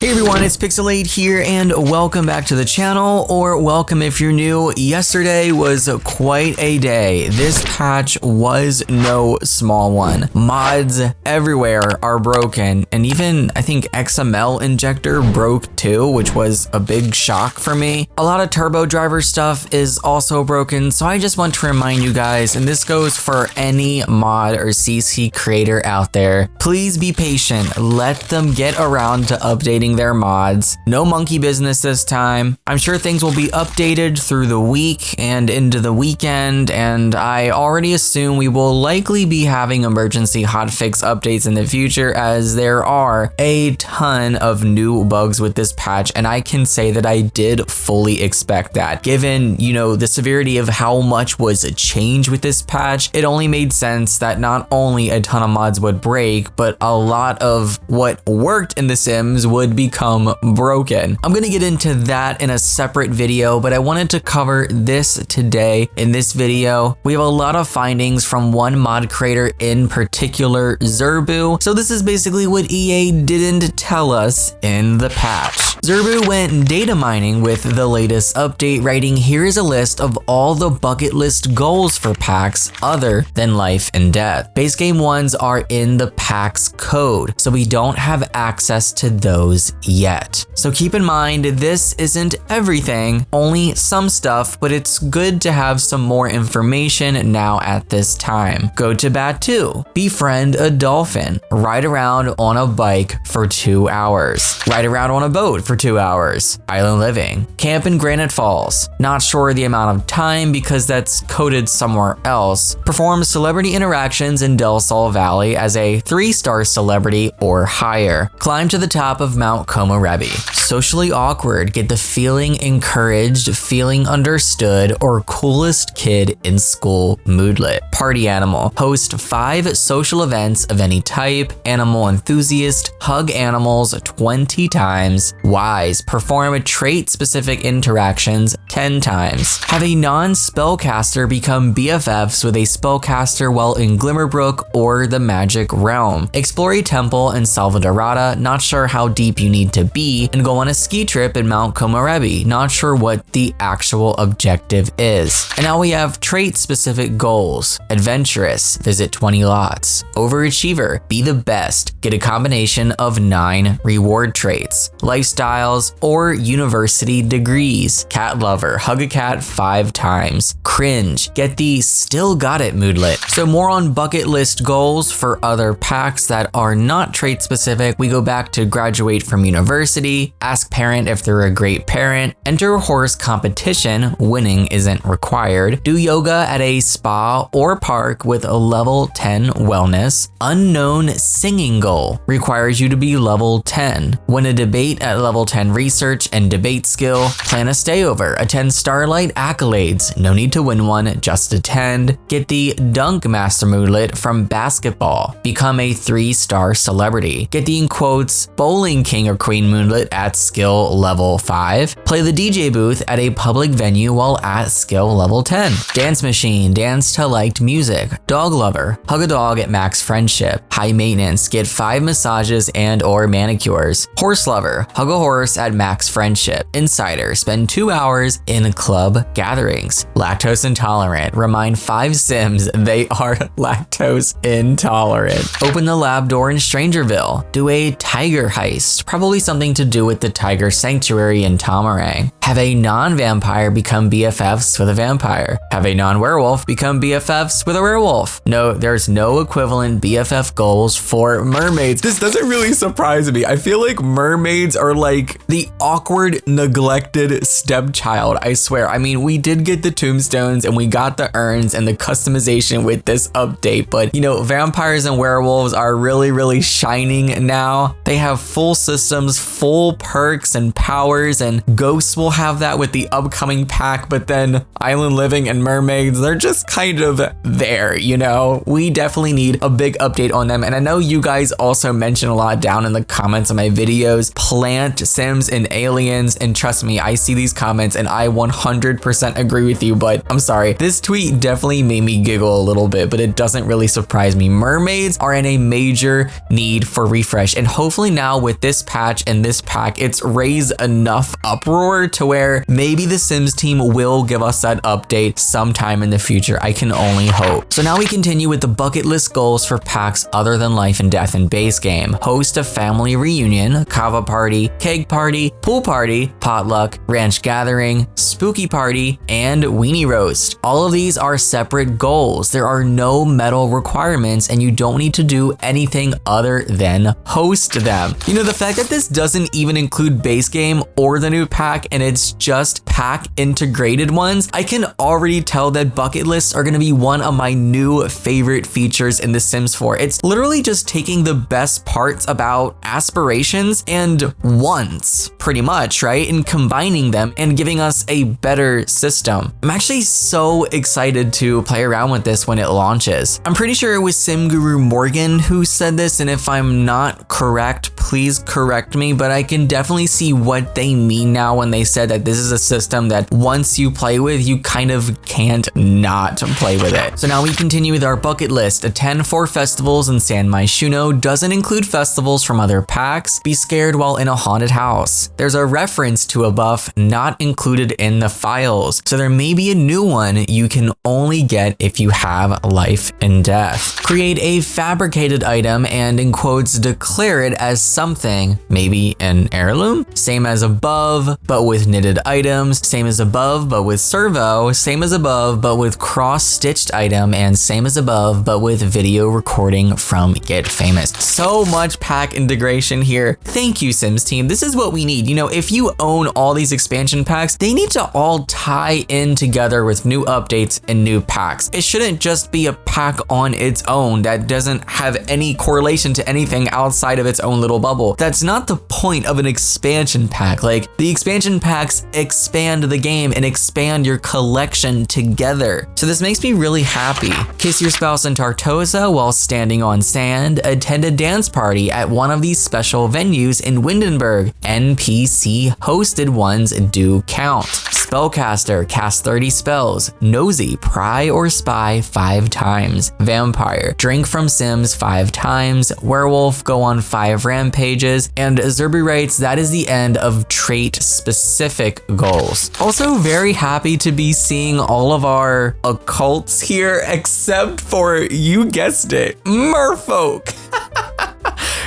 Hey everyone, it's Pixelade here and welcome back to the channel, or welcome if you're new. Yesterday was quite a day. This patch was no small one. Mods everywhere are broken, and even I think XML injector broke too, which was a big shock for me. A lot of turbo driver stuff is also broken, so I just want to remind you guys, and this goes for any mod or CC creator out there, please be patient. Let them get around to updating their mods. No monkey business this time. I'm sure things will be updated through the week and into the weekend, and I already assume we will likely be having emergency hotfix updates in the future, as there are a ton of new bugs with this patch, and I can say that I did fully expect that. Given, the severity of how much was changed with this patch, it only made sense that not only a ton of mods would break, but a lot of what worked in The Sims would become broken. I'm gonna get into that in a separate video, but I wanted to cover this today in this video. We have a lot of findings from one mod creator in particular, Zerbu. So this is basically what EA didn't tell us in the patch. Zerbu went data mining with the latest update, writing, "Here's a list of all the bucket list goals for packs other than life and death. Base game ones are in the pack's code, so we don't have access to those yet. So keep in mind, this isn't everything, only some stuff, but it's good to have some more information now at this time. Go to Bat 2, befriend a dolphin, ride around on a bike for 2 hours, ride around on a boat for 2 hours, island living, camp in Granite Falls, not sure the amount of time because that's coded somewhere else, perform celebrity interactions in Del Sol Valley as a 3-star celebrity or higher, climb to the top of Mount Komorebi, socially awkward, get the feeling encouraged, feeling understood, or coolest kid in school moodlet, party animal, host 5 social events of any type, animal enthusiast, hug animals 20 times, wise, perform trait-specific interactions 10 times, have a non-spellcaster become BFFs with a spellcaster while in Glimmerbrook or the Magic Realm, explore a temple in Salvadorada, not sure how deep you need to be, and go on a ski trip in Mount Komorebi, not sure what the actual objective is. And now we have trait-specific goals. Adventurous, visit 20 lots. Overachiever, be the best, get a combination of 9 reward traits. Lifestyles or university degrees. Cat lover, hug a cat 5 times. Cringe, get the still got it moodlet. So more on bucket list goals for other packs that are not trait specific. We go back to graduate from university, ask parent if they're a great parent, enter a horse competition, winning isn't required, do yoga at a spa or park with a level 10 wellness, unknown singing goal, requires you to be level 10, win a debate at level 10 research and debate skill, plan a stayover, attend Starlight accolades, no need to win one, just attend, get the dunk master moodlet from basketball, become a 3-star celebrity, get the in quotes bowling king or queen moodlet at skill level 5, play the DJ booth at a public venue while at skill level 10, dance machine, dance to liked music, dog lover, hug a dog at max friendship, high maintenance, get 5 massages and or manicures, horse lover, hug a horse at max friendship, insider, spend 2 hours in club gatherings, lactose intolerant, remind 5 Sims they are lactose intolerant, open the lab door in Strangerville, do a tiger heist, probably something to do with the tiger sanctuary in Tamarang, have a non-vampire become BFFs with a vampire, have a non-werewolf become BFFs with a werewolf. No, there's no equivalent BFF goals for mermaids. This doesn't really surprise me. I feel like mermaids are like the awkward, neglected stepchild, I swear. I mean, we did get the tombstones and we got the urns and the customization with this update, but vampires and werewolves are really shining now. They have full systems, full perks and powers, and ghosts will have that with the upcoming pack, but then Island Living and Mermaids, they're just kind of there, you know? We definitely need a big update on them, and I know you guys also mention a lot down in the comments on my videos, Plant, Sims, and Aliens, and trust me, I see these comments and I 100% agree with you, but I'm sorry, this tweet definitely made me giggle a little bit, but it doesn't really surprise me. Mermaids are in a major need for refresh, and hopefully now with this patch and this pack, it's raised enough uproar to where maybe the Sims team will give us that update sometime in the future. I can only hope. So now we continue with the bucket list goals for packs other than Life and Death and base game. Host a family reunion, kava party, keg party, pool party, potluck, ranch gathering, spooky party, and weenie roast. All of these are separate goals. There are no medal requirements and you don't need to do anything other than host them. You know, the fact that this doesn't even include base game or the new pack and it's just pack integrated ones, I can already tell that bucket lists are gonna be one of my new favorite features in The Sims 4. It's literally just taking the best parts about aspirations and wants, pretty much, right? And combining them and giving us a better system. I'm actually so excited to play around with this when it launches. I'm pretty sure it was Sim Guru Morgan who said this, and if I'm not correct, please correct me, but I can definitely see what they mean now when they said that this is a system that once you play with, you kind of can't not play with it. So now we continue with our bucket list. Attend 4 festivals in San Myshuno, doesn't include festivals from other packs. Be scared while in a haunted house. There's a reference to a buff not included in the files, so there may be a new one you can only get if you have Life and Death. Create a fabricated item and in quotes declare it as something, maybe an heirloom? Same as above, but with knitted items. Same as above, but with servo. Same as above, but with cross-stitched item. And same as above, but with video recording from Get Famous. So much pack integration here. Thank you, Sims team. This is what we need. You know, if you own all these expansion packs, they need to all tie in together with new updates and new packs. It shouldn't just be a pack on its own that doesn't have any correlation to anything outside of its own little bubble. That's not the point of an expansion pack. Like, the expansion packs expand the game and expand your collection together. So this makes me really happy. Kiss your spouse in Tartosa while standing on sand. Attend a dance party at one of these special venues in Windenburg. NPC hosted ones do count. Spellcaster, cast 30 spells. Nosy, pry or spy 5 times. Vampire, drink from Sims 5 times. Werewolf, go on 5 rampages. And Zerby writes, that is the end of trait-specific goals. Also very happy to be seeing all of our occults here, except for, you guessed it, merfolk.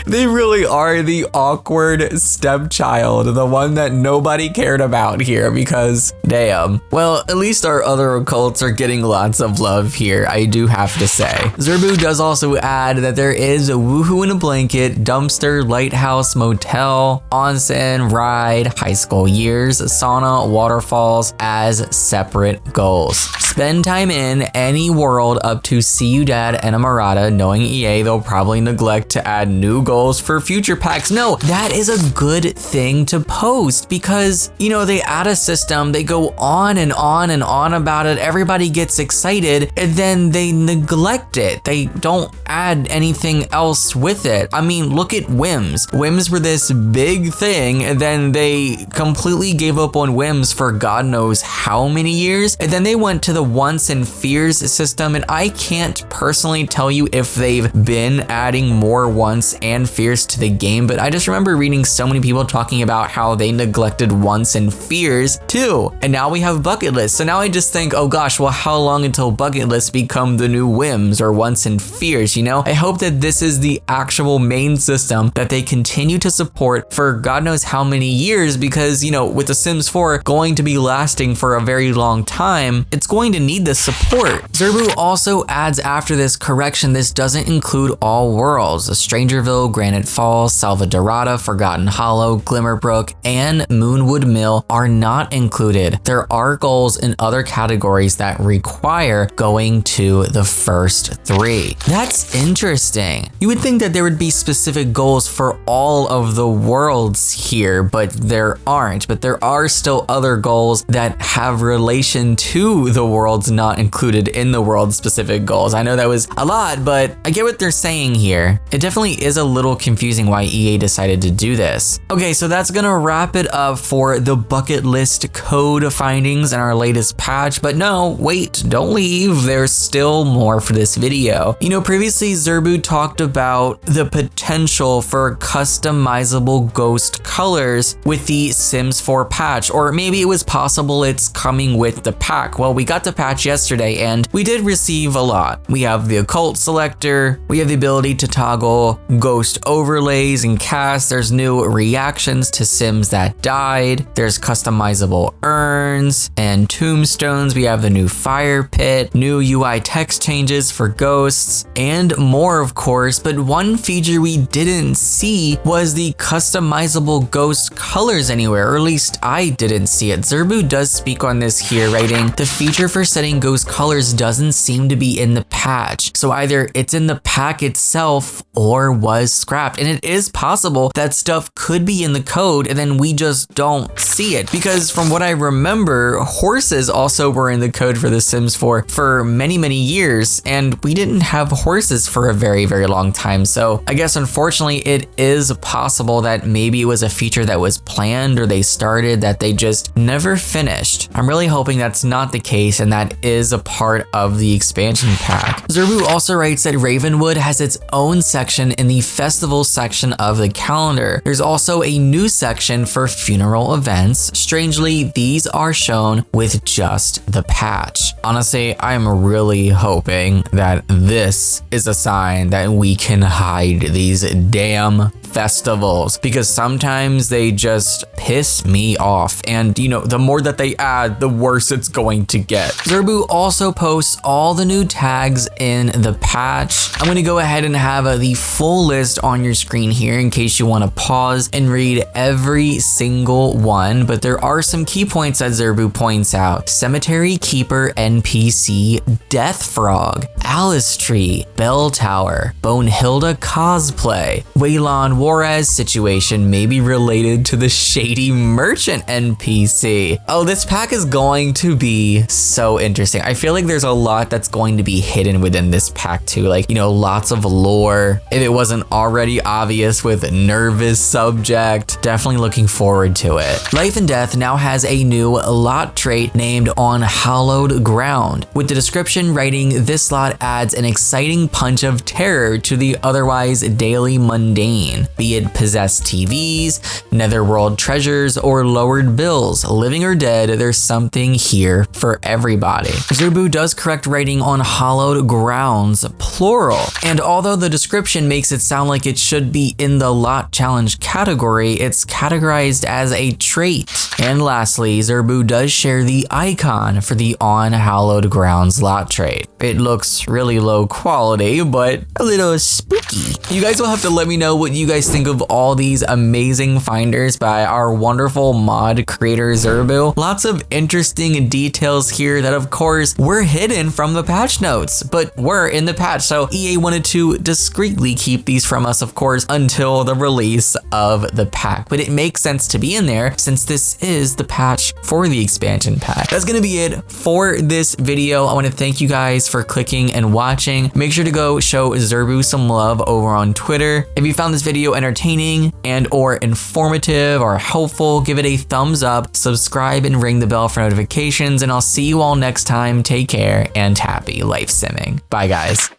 They really are the awkward stepchild, the one that nobody cared about here because damn. Well, at least our other occults are getting lots of love here, I do have to say. Zerbu does also add that there is a woohoo in a blanket, dumpster, lighthouse, motel, onsen, ride, high school years, sauna, waterfalls as separate goals. Spend time in any world up to See You Dad and Amarada. Knowing EA, they'll probably neglect to add new goals for future packs. No, that is a good thing to post because, you know, they add a system, they go on and on and on about it, everybody gets excited, and then they neglect it. They don't add anything else with it. I mean, look at whims. Whims were this big thing, and then they completely gave up on whims for God knows how many years, and then they went to the wants and fears system, and I can't personally tell you if they've been adding more wants and fears to the game, but I just remember reading so many people talking about how they neglected wants and fears too. And now we have bucket lists. So now I just think, oh gosh, well, how long until bucket lists become the new whims or wants and fears, you know? I hope that this is the actual main system that they continue to support for God knows how many years, because, you know, with The Sims 4 going to be lasting for a very long time, it's going to need the support. Zerbu also adds after this correction, this doesn't include all worlds. Strangerville, Granite Falls, Salvadorada, Forgotten Hollow, Glimmerbrook, and Moonwood Mill are not included. There are goals in other categories that require going to the first 3. That's interesting. You would think that there would be specific goals for all of the worlds here, but there aren't. But there are still other goals that have relation to the worlds not included in the world specific goals. I know that was a lot, but I get what they're saying here. It definitely is a little confusing why EA decided to do this. Okay, so that's gonna wrap it up for the bucket list code findings in our latest patch, but no, wait, don't leave. There's still more for this video. You know, previously Zerbu talked about the potential for customizable ghost colors with the Sims 4 patch, or maybe it was possible it's coming with the pack. Well, we got the patch yesterday and we did receive a lot. We have the occult selector, we have the ability to toggle ghost overlays and cast, there's new reactions to Sims that died, there's customizable urns and tombstones, we have the new fire pit, new UI text changes for ghosts, and more of course, but one feature we didn't see was the customizable ghost colors anywhere, or at least I didn't see it. Zerbu does speak on this here, writing, the feature for setting ghost colors doesn't seem to be in the patch, so either it's in the pack itself or was scrapped, and it is possible that stuff could be in the code and then we just don't see it, because from what I remember, horses also were in the code for The Sims 4 for many years, and we didn't have horses for a very long time. So I guess unfortunately it is possible that maybe it was a feature that was planned or they started that they just never finished. I'm really hoping that's not the case and that is a part of the expansion pack. Zerbu also writes that Ravenwood has its own section in the festival section of the calendar. There's also a new section for funeral events. Strangely, these are shown with just the patch. Honestly, I'm really hoping that this is a sign that we can hide these damn festivals, because sometimes they just piss me off, and you know, the more that they add, the worse it's going to get. Zerbu also posts all the new tags in the patch. I'm going to go ahead and have the full list on your screen here in case you want to pause and read every single one, but there are some key points that Zerbu points out. Cemetery Keeper NPC, Death Frog, Alice Tree, Bell Tower, Bonehilda Cosplay, Waylon Juarez situation may be related to the Shady Merchant NPC. Oh, this pack is going to be so interesting. I feel like there's a lot that's going to be hidden within this pack too. Like, you know, lots of lore. If it wasn't already obvious with Nervous Subject, definitely looking forward to it. Life and Death now has a new lot trait named On Hallowed Ground, with the description writing, this lot adds an exciting punch of terror to the otherwise daily mundane. Be it possessed TVs, netherworld treasures, or lowered bills, living or dead, there's something here for everybody. Zerbu does correct writing On Hallowed Grounds, plural, and although the description makes it sound like it should be in the lot challenge category, it's categorized as a trait. And lastly, Zerbu does share the icon for the On Hallowed Grounds lot trait. It looks really low quality, but a little spooky. You guys will have to let me know what you guys think of all these amazing finders by our wonderful mod creator Zerbu. Lots of interesting details here that of course were hidden from the patch notes, but were in the patch, so EA wanted to discreetly keep these from us, of course, until the release of the pack. But it makes sense to be in there since this is the patch for the expansion pack. That's gonna be it for this video. I want to thank you guys for clicking and watching. Make sure to go show Zerbu some love over on Twitter. If you found this video entertaining and or informative or helpful, give it a thumbs up, subscribe, and ring the bell for notifications, and I'll see you all next time. Take care and happy life simming. Bye guys.